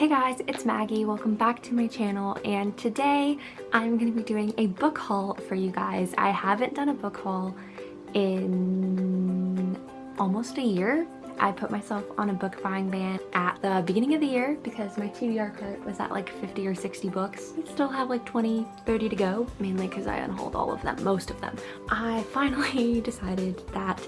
Hey guys, it's Maggie. Welcome back to my channel, and today I'm going to be doing a book haul for you guys. I haven't done a book haul in almost a year. I put myself on a book buying ban at the beginning of the year because my TBR cart was at like 50 or 60 books. I still have like 20, 30 to go, mainly because I unhauled all of them, most of them. I finally decided that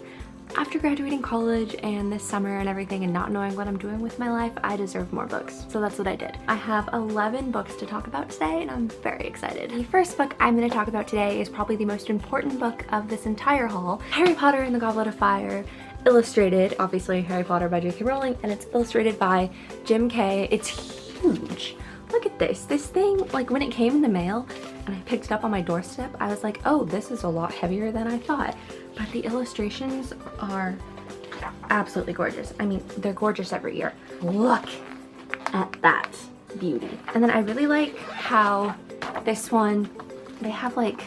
after graduating college and this summer and everything and not knowing what I'm doing with my life, I deserve more books. So that's what I did. I have 11 books to talk about today and I'm very excited. The first book I'm going to talk about today is probably the most important book of this entire haul. Harry Potter and the Goblet of Fire, illustrated, obviously Harry Potter by J.K. Rowling, and it's illustrated by Jim Kay. It's huge. Look at this. This thing, like when it came in the mail and I picked it up on my doorstep, I was like, oh, this is a lot heavier than I thought. But the illustrations are absolutely gorgeous. I mean, they're gorgeous every year. Look at that beauty. And then I really like how this one, they have like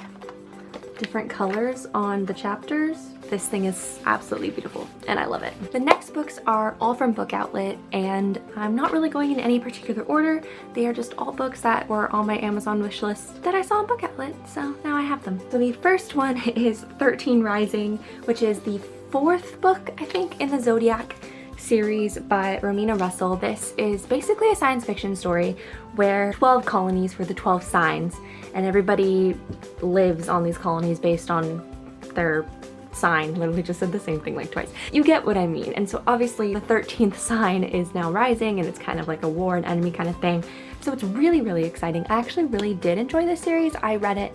different colors on the chapters. This thing is absolutely beautiful and I love it. The next books are all from Book Outlet and I'm not really going in any particular order. They are just all books that were on my Amazon wish list that I saw on Book Outlet, so now I have them. So the first one is 13 Rising, which is the fourth book, I think, in the Zodiac series by Romina Russell. This is basically a science fiction story where 12 colonies were the 12 signs and everybody lives on these colonies based on their sign. Literally just said the same thing like twice. You get what I mean. And so obviously the 13th sign is now rising and it's kind of like a war and enemy kind of thing. So it's really, really exciting. I actually really did enjoy this series. I read it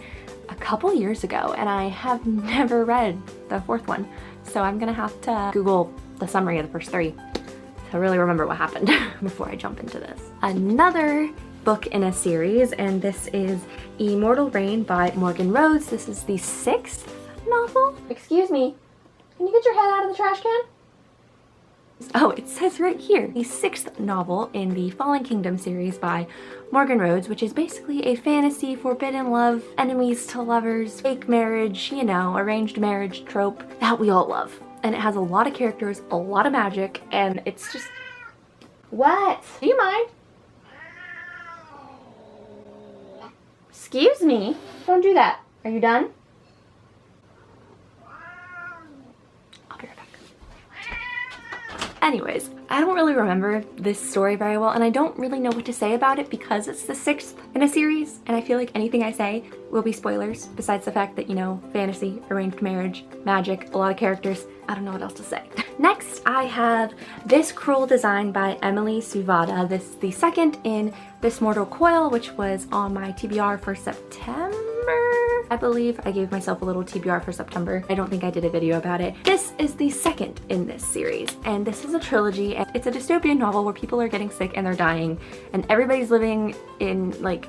a couple years ago and I have never read the fourth one. So I'm gonna have to Google the summary of the first three to really remember what happened before I jump into this. Another book in a series, and this is Immortal Reign by Morgan Rhodes. This is the 6th novel. Excuse me, can you get your head out of the trash can? Oh, it says right here, the 6th novel in the Fallen Kingdom series by Morgan Rhodes, which is basically a fantasy, forbidden love, enemies to lovers, fake marriage, you know, arranged marriage trope that we all love. And it has a lot of characters, a lot of magic, and it's just... What? Do you mind? Excuse me? Don't do that. Are you done? Anyways, I don't really remember this story very well and I don't really know what to say about it because it's the 6th in a series and I feel like anything I say will be spoilers besides the fact that, you know, fantasy, arranged marriage, magic, a lot of characters. I don't know what else to say. Next, I have This Cruel Design by Emily Suvada. This is the second in This Mortal Coil, which was on my TBR for September. I believe I gave myself a little TBR for September. I don't think I did a video about it. This is the second in this series, and this is a trilogy, and it's a dystopian novel where people are getting sick and they're dying, and everybody's living in, like,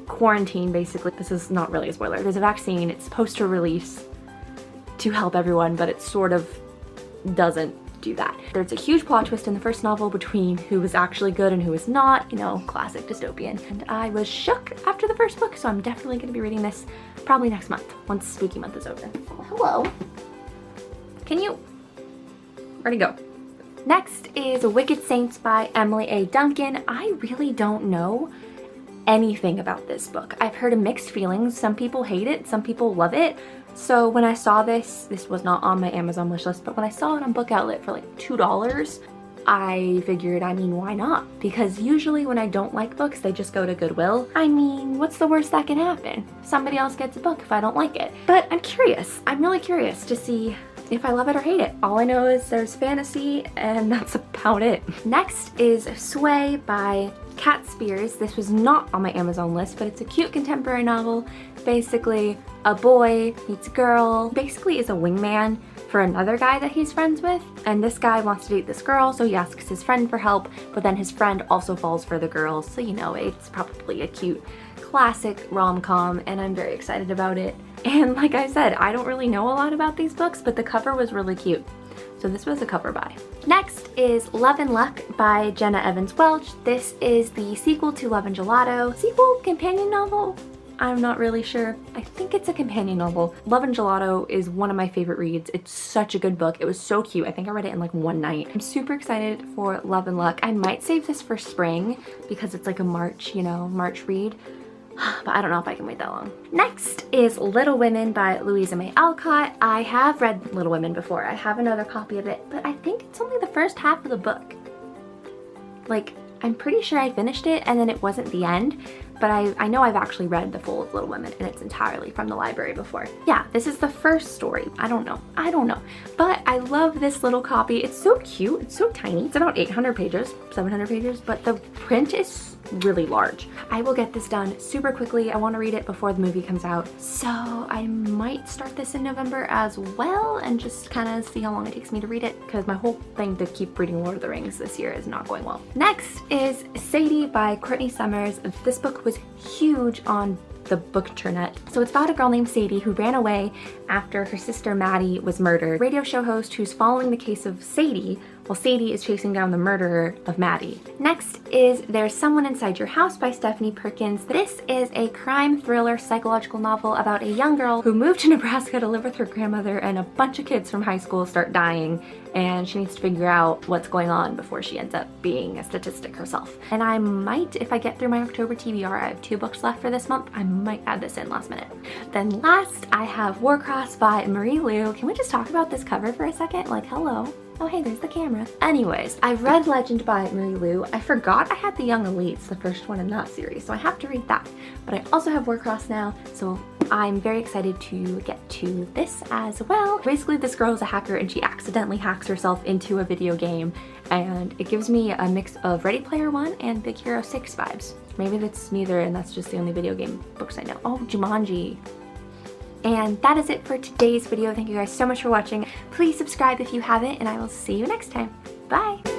quarantine, basically. This is not really a spoiler. There's a vaccine. It's supposed to release to help everyone, but it sort of doesn't do that. There's a huge plot twist in the first novel between who was actually good and who was not, you know, classic dystopian. And I was shook after the first book, so I'm definitely going to be reading this probably next month, once spooky month is over. Hello. Can you... Where'd he go? Next is Wicked Saints by Emily A. Duncan. I really don't know anything about this book. I've heard mixed feelings. Some people hate it, some people love it. So when I saw this was not on my Amazon wishlist, but when I saw it on Book Outlet for like $2, I figured, I mean, why not? Because usually when I don't like books, they just go to Goodwill. I mean, what's the worst that can happen? Somebody else gets a book if I don't like it. But I'm curious. I'm really curious to see if I love it or hate it. All I know is there's fantasy and that's about it. Next is Sway by Cat Spears. This was not on my Amazon list, but it's a cute contemporary novel. Basically, a boy meets a girl, basically is a wingman for another guy that he's friends with, and this guy wants to date this girl, so he asks his friend for help, but then his friend also falls for the girl, so you know, it's probably a cute classic rom-com, and I'm very excited about it. And like I said, I don't really know a lot about these books, but the cover was really cute. So this was a cover buy. Next is Love and Luck by Jenna Evans Welch. This is the sequel to Love and Gelato. Sequel, companion novel? I'm not really sure. I think it's a companion novel. Love and Gelato is one of my favorite reads. It's such a good book. It was so cute. I think I read it in like one night. I'm super excited for Love and Luck. I might save this for spring because it's like a March, you know, March read. But I don't know if I can wait that long. Next is Little Women by Louisa May Alcott. I have read Little Women before. I have another copy of it, but I think it's only the first half of the book. Like, I'm pretty sure I finished it and then it wasn't the end, but I know I've actually read the full of Little Women and it's entirely from the library before. Yeah, this is the first story. I don't know. But I love this little copy. It's so cute. It's so tiny. It's about 800 pages, 700 pages, but the print is really large. I will get this done super quickly. I want to read it before the movie comes out. So I might start this in November as well and just kind of see how long it takes me to read it because my whole thing to keep reading Lord of the Rings this year is not going well. Next is Sadie by Courtney Summers. This book was huge on the bookturnet. So it's about a girl named Sadie who ran away after her sister Maddie was murdered. Radio show host who's following the case of Sadie while Sadie is chasing down the murderer of Maddie. Next is There's Someone Inside Your House by Stephanie Perkins. This is a crime thriller psychological novel about a young girl who moved to Nebraska to live with her grandmother and a bunch of kids from high school start dying and she needs to figure out what's going on before she ends up being a statistic herself. And I might, if I get through my October TBR, I have 2 books left for this month, I might add this in last minute. Then last, I have Warcross by Marie Lu. Can we just talk about this cover for a second? Like, hello. Oh hey, there's the camera. Anyways, I've read Legend by Marie Lu. I forgot I had The Young Elites, the first one in that series, so I have to read that. But I also have Warcross now, so I'm very excited to get to this as well. Basically, this girl is a hacker and she accidentally hacks herself into a video game, and it gives me a mix of Ready Player One and Big Hero 6 vibes. Maybe that's neither and that's just the only video game books I know. Oh, Jumanji. And that is it for today's video. Thank you guys so much for watching. Please subscribe if you haven't, and I will see you next time. Bye!